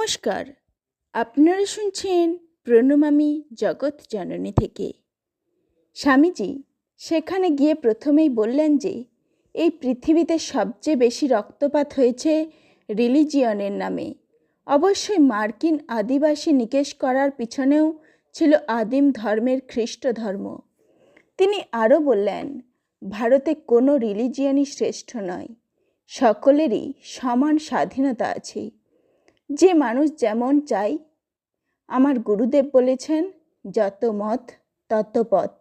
নমস্কার, আপনারা শুনছেন প্রণমামী জগৎ জননী থেকে। স্বামীজি সেখানে গিয়ে প্রথমেই বললেন যে এই পৃথিবীতে সবচেয়ে বেশি রক্তপাত হয়েছে রিলিজিয়নের নামে। অবশ্যই মার্কিন আদিবাসী নিকেশ করার পিছনেও ছিল আদিম ধর্মের খ্রিস্ট ধর্ম। তিনি আরও বললেন, ভারতে কোনো রিলিজিয়নই শ্রেষ্ঠ নয়, সকলেরই সমান স্বাধীনতা আছে, যে মানুষ যেমন চাই। আমার গুরুদেব বলেছেন, যত মত তত পথ।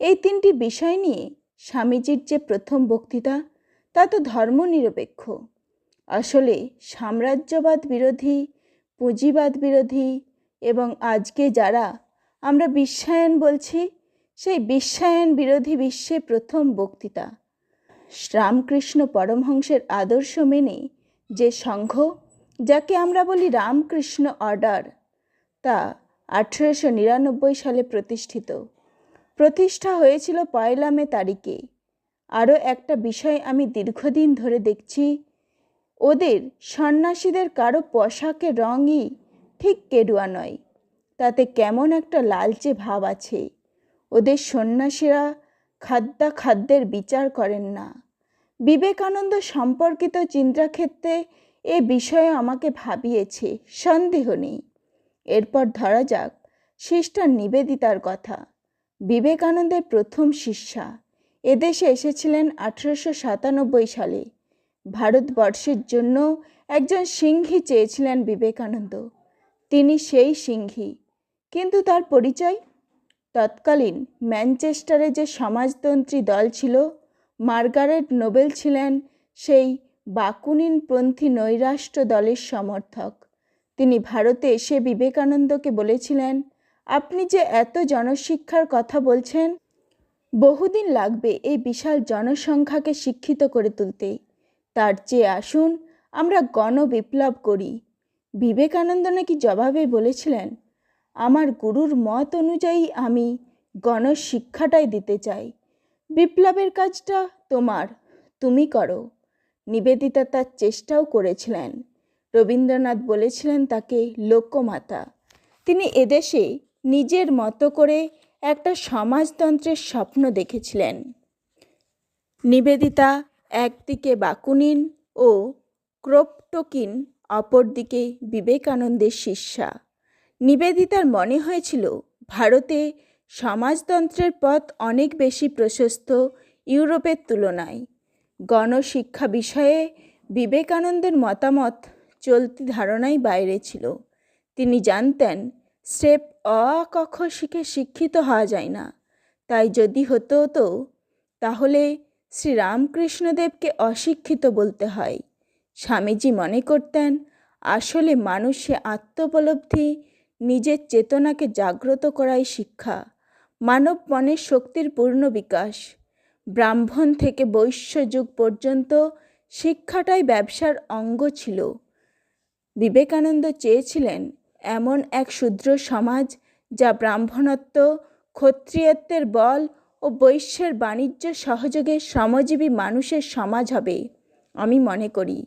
এই তিনটি বিষয় নিয়ে স্বামীজির যে প্রথম বক্তৃতা, তা তো ধর্মনিরপেক্ষ। আসলে সাম্রাজ্যবাদ বিরোধী, পুঁজিবাদ বিরোধী এবং আজকে যারা আমরা বিশ্বায়ন বলছি, সেই বিশ্বায়ন বিরোধী বিশ্বে প্রথম বক্তৃতা। রামকৃষ্ণ পরমহংসের আদর্শ মেনে যে সংঘ, যাকে আমরা বলি রামকৃষ্ণ অর্ডার, তা 1899 সালে প্রতিষ্ঠা হয়েছিল 1 মে তারিখে। আরও একটা বিষয় আমি দীর্ঘদিন ধরে দেখছি, ওদের সন্ন্যাসীদের কারো পোশাকের রঙই ঠিক গেরুয়া নয়, তাতে কেমন একটা লালচে ভাব আছে। ওদের সন্ন্যাসীরা খাদ্যের বিচার করেন না। বিবেকানন্দ সম্পর্কিত চিন্তাক্ষেত্রে এ বিষয়ে আমাকে ভাবিয়েছে, সন্দেহ নেই। এরপর ধরা যাক সিস্টার নিবেদিতার কথা। বিবেকানন্দের প্রথম শিষ্যা, এদেশে এসেছিলেন 1897 সালে। ভারতবর্ষের জন্য একজন সিংহী চেয়েছিলেন বিবেকানন্দ। তিনি সেই সিংহী, কিন্তু তার পরিচয়? তৎকালীন ম্যানচেস্টারে যে সমাজতন্ত্রী দল ছিল, মার্গারেট নোবেল ছিলেন সেই বাকুনিনপন্থী নৈরাষ্ট্র দলের সমর্থক। তিনি ভারতে এসে বিবেকানন্দকে বলেছিলেন, আপনি যে এত জনশিক্ষার কথা বলছেন, বহুদিন লাগবে এই বিশাল জনসংখ্যাকে শিক্ষিত করে তুলতে। তার চেয়ে আসুন আমরা গণবিপ্লব করি। বিবেকানন্দ নাকি জবাবে বলেছিলেন, আমার গুরুর মত অনুযায়ী আমি গণশিক্ষাটাই দিতে চাই, বিপ্লবের কাজটা তুমি করো। নিবেদিতা তার চেষ্টাও করেছিলেন। রবীন্দ্রনাথ বলেছিলেন তাকে লোকমাতা। তিনি এদেশে নিজের মতো করে একটা সমাজতন্ত্রের স্বপ্ন দেখেছিলেন। নিবেদিতা একদিকে বাকুনিন ও ক্রোপটোকিন, অপরদিকে বিবেকানন্দের শিষ্যা। নিবেদিতার মনে হয়েছিল ভারতে সমাজতন্ত্রের পথ অনেক বেশি প্রশস্ত ইউরোপের তুলনায়। গণশিক্ষা বিষয়ে বিবেকানন্দের মতামত চলতি ধারণাই বাইরে ছিল। তিনি জানতেন স্রেফ অ ক খ শিখে শিক্ষিত হওয়া যায় না। তাই যদি হতো তাহলে শ্রীরামকৃষ্ণদেবকে অশিক্ষিত বলতে হয়। স্বামীজি মনে করতেন, আসলে মানুষে আত্মোপলব্ধি, নিজের চেতনাকে জাগ্রত করাই শিক্ষা, মানব মনের শক্তির পূর্ণ বিকাশ। ব্রাহ্মণ থেকে বৈশ্য যুগ পর্যন্ত শিক্ষাটাই ব্যবসার অঙ্গ ছিল। বিবেকানন্দ চেয়েছিলেন এমন এক শূদ্র সমাজ, যা ব্রাহ্মণত্ব, ক্ষত্রিয়ত্বের বল ও বৈশ্যের বাণিজ্য সহযোগে শ্রমজীবী মানুষের সমাজ হবে। আমি মনে করি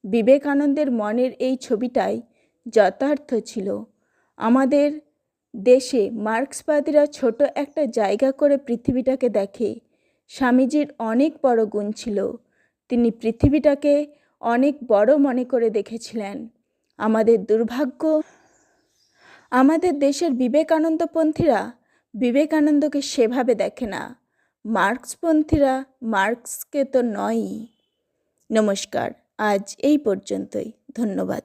বিবেকানন্দের মনের এই ছবিটাই যথার্থ ছিল। আমাদের দেশে মার্ক্সবাদীরা ছোট একটা জায়গা করে পৃথিবীটাকে দেখে। স্বামীজির অনেক বড় গুণ ছিল, তিনি পৃথিবীটাকে অনেক বড় মনে করে দেখেছিলেন। আমাদের দুর্ভাগ্য, আমাদের দেশের বিবেকানন্দপন্থীরা বিবেকানন্দকে সেভাবে দেখে না, মার্ক্সপন্থীরা মার্ক্সকে তো নয়ই। নমস্কার, আজ এই পর্যন্তই। ধন্যবাদ।